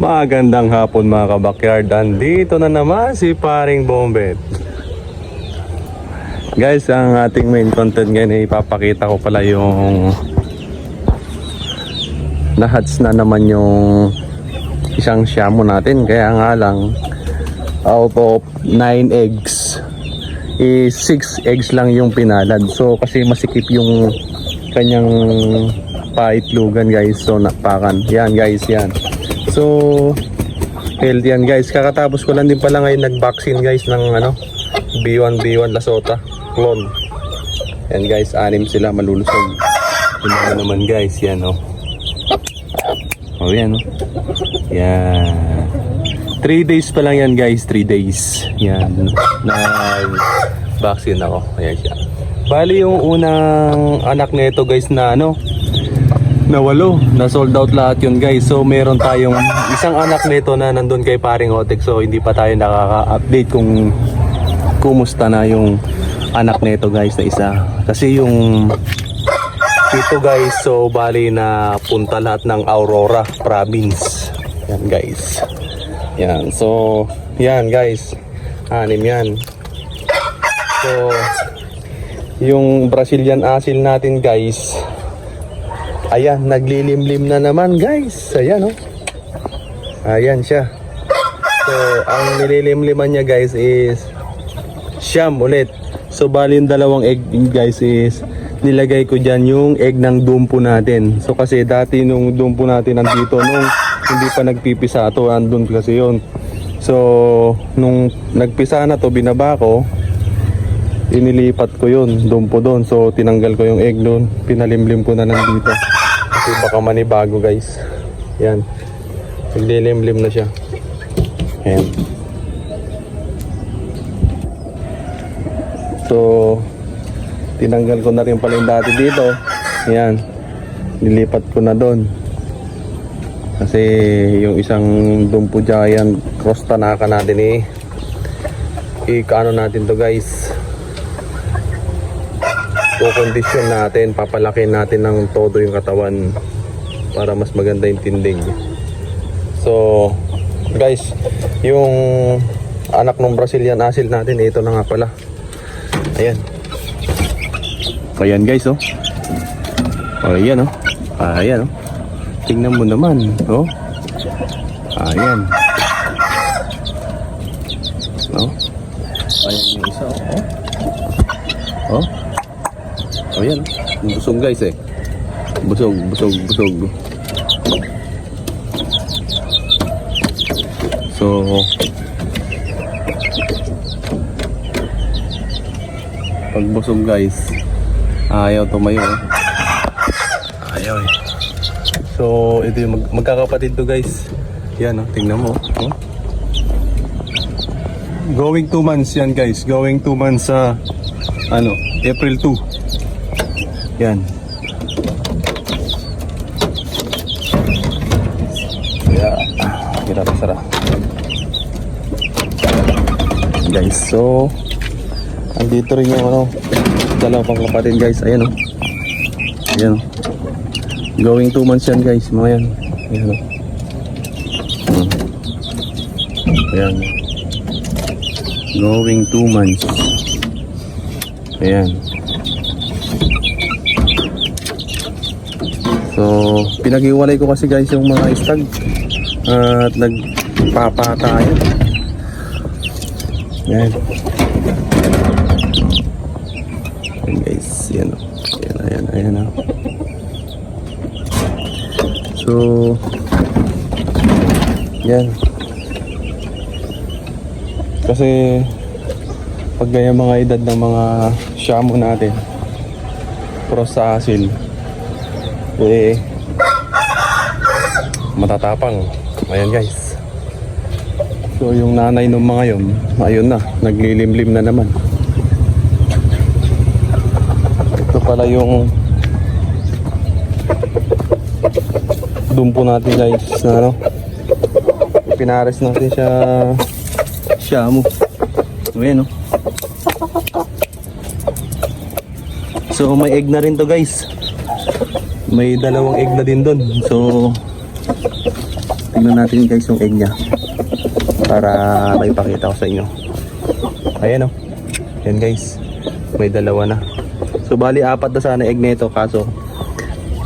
Magandang hapon mga kabakyard. Andito na naman si Paring Bombet. Guys, ang ating main content ngayon ay ipapakita ko pala yung nahats na naman yung isang shamo natin. Kaya nga lang, out of 9 eggs is 6 eggs lang yung pinalad. So kasi masikip yung kanyang paitlugan guys. So napakan. Yan guys, yan. So healthy yan guys. Kakatapos ko lang din pala ngayon nag-vaccine guys ng B1 Lasota clone. Yan guys, 6 sila malulusog. Yan naman guys, yan oh. Oh yan oh. Yan. 3 days pa lang yan guys, 3 days. Yan. Nag-vaccine ako. Ayan siya. Bali yung unang anak nito guys na na 8, na sold out lahat yun guys. So meron tayong isang anak nito na nandun kay Paring Otek. So hindi pa tayo nakaka-update kung kumusta na yung anak nito guys na isa. Kasi yung ito guys, so bali na punta lahat ng Aurora province. Yan guys. Yan. So yan guys, 6 yan. So yung Brazilian asil natin guys, ayan, naglilimlim na naman guys. Ayan oh. Ayan siya. So ang nililimliman niya guys is siyam ulit. So bali yung 2 egg guys is nilagay ko dyan yung egg ng dumpo natin. So kasi dati nung dumpo natin nandito nung hindi pa nagpipisa to, andun kasi yun. So nung nagpisa na to, binaba ko, inilipat ko yun, dumpo doon. So tinanggal ko yung egg doon, pinalimlim ko na nandito kasi baka manibago guys. Yan, naglilimlim na siya. Ayan. So tinanggal ko na rin pala yung dati dito. Yan, nilipat ko na doon kasi yung isang dumpo giant cross tanaka natin ikaano natin to guys, kondisyon natin, papalakin natin ng todo yung katawan para mas maganda yung tinding. So guys, yung anak ng Brazilian asil natin, ito na nga pala. Ayan. Ayan guys oh. Ayan oh. Ayan oh. Tingnan mo naman oh. Ayan. Oh. Ayan yung isa oh. Oh. Ayan oh. Busog guys Busog. So pag busog guys, ayaw tumayo ayaw So ito yung magkakapatid to guys. Yan oh, tingnan mo oh. Going 2 months yan guys. Going 2 months sa April 2. Yan. Yeah. Kita pasara guys. So andito rin yung 2 pang kapatid guys. Ayan oh. Ayan oh. Going 2 months yan guys, mga yan. Ayan oh. Ayan. Going 2 months. Ayan. So pinag-iwalay ko kasi guys yung mga stag at nagpapatayan. Ayan. Ayan guys, yan o. Ayan o. So yan. Kasi pag ganyan mga edad ng mga shamo natin, cross sa asil, matatapang. Ayan guys. So yung nanay ng mga yun, ayun na, naglilimlim na naman. Ito pala yung dumpo natin guys na pinares natin siya shamo. Ayan oh. So may egg na rin to guys. May 2 egg na din doon. So muna natin guys yung egg niya para maipakita ko sa inyo. Ayan o. Yan guys. May dalawa na. So bali 4 na sana egg nito, kaso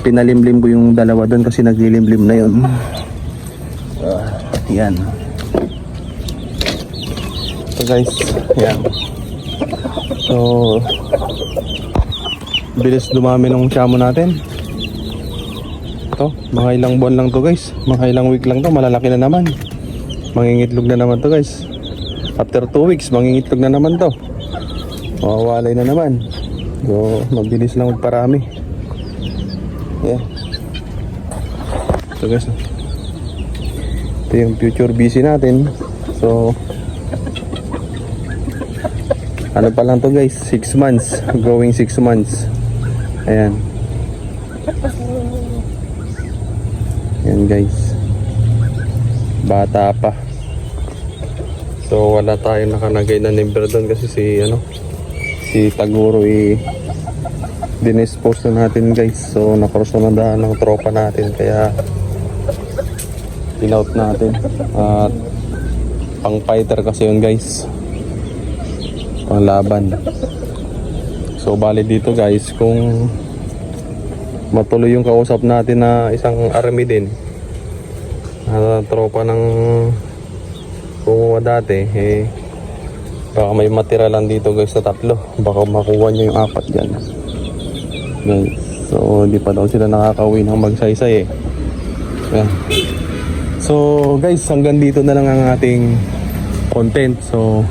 pinalimlim ko yung dalawa doon kasi naglilimlim na yun. Yan. So guys, yan. So bilis dumami ng tsamo natin. Ito, mga ilang buwan lang to guys. Mga ilang week lang to, malalaki na naman. Mangingitlog na naman to guys. After 2 weeks, mangingitlog na naman to. Mawawalay na naman. So, mabilis lang magparami. Yeah. So guys, ito yung future busy natin. So, ano pa lang to guys, 6 months. Growing 6 months. Ayan. Yan guys, bata pa. So wala tayong nakalagay na number doon kasi si Taguro dinispose na natin guys. So nakross na daan ng tropa natin, kaya in-out natin. At pang fighter kasi yun guys, pang laban. So bali dito guys, kung matuloy yung kausap natin na isang army din, tropa ng kumuha dati, baka may matira lang dito guys sa 3, baka makuha nyo yung 4 dyan guys. So di pa daw sila nakakauwi ng magsaysay Yan. So guys, hanggang dito na lang ang ating content. So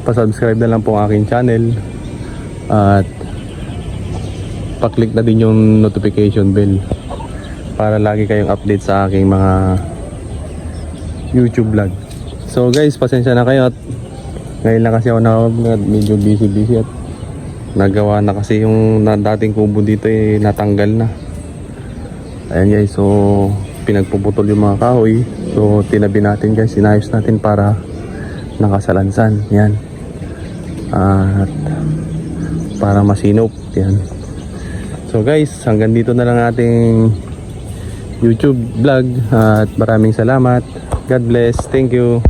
pa-subscribe na lang po ang aking channel at pa-click na din yung notification bell para lagi kayong update sa aking mga YouTube vlog. So guys, pasensya na kayo at ngayon lang kasi ako medyo busy at nagawa na kasi yung dating kubo dito natanggal na. Ayan guys, so pinagpuputol yung mga kahoy. So tinabi natin guys, inayos natin para nakasalansan. Yan. At para masinop. Yan. So guys, hanggang dito na lang ating YouTube vlog at maraming salamat. God bless. Thank you.